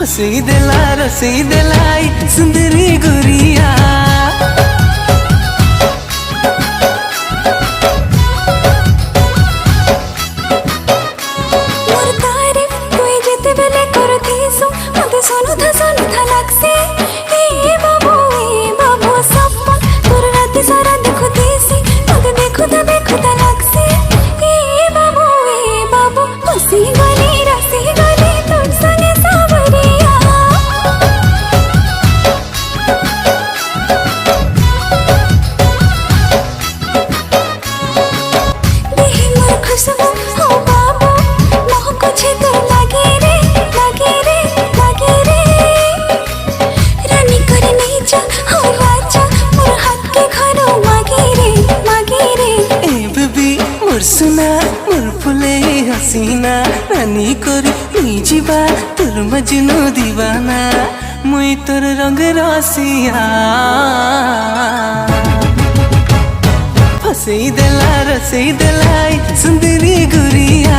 रसई दिलाई सुंदरी गुरिया। मोर तारीफ कोई जिते बेले करथी सो मते सोनु था लागसे। ए बाबू सपन तोर राती सारा देखुथीसी मते देखुता लागसे। ए बाबू हसी गली तोर संगे सावरिया। देहि मोर खुशबू हो बाबू महक छे लागे रे रानी करे नहीं जा हो राजा मोर हाथ के घरो मागे रे। ए बेबी मोर सुना मोर फुले हसीना रानी करी नहीं जीवा तोर मजनू दीवाना मुई तोर रंग रसिया। रसई दिलाई सुंदरी गुरिया।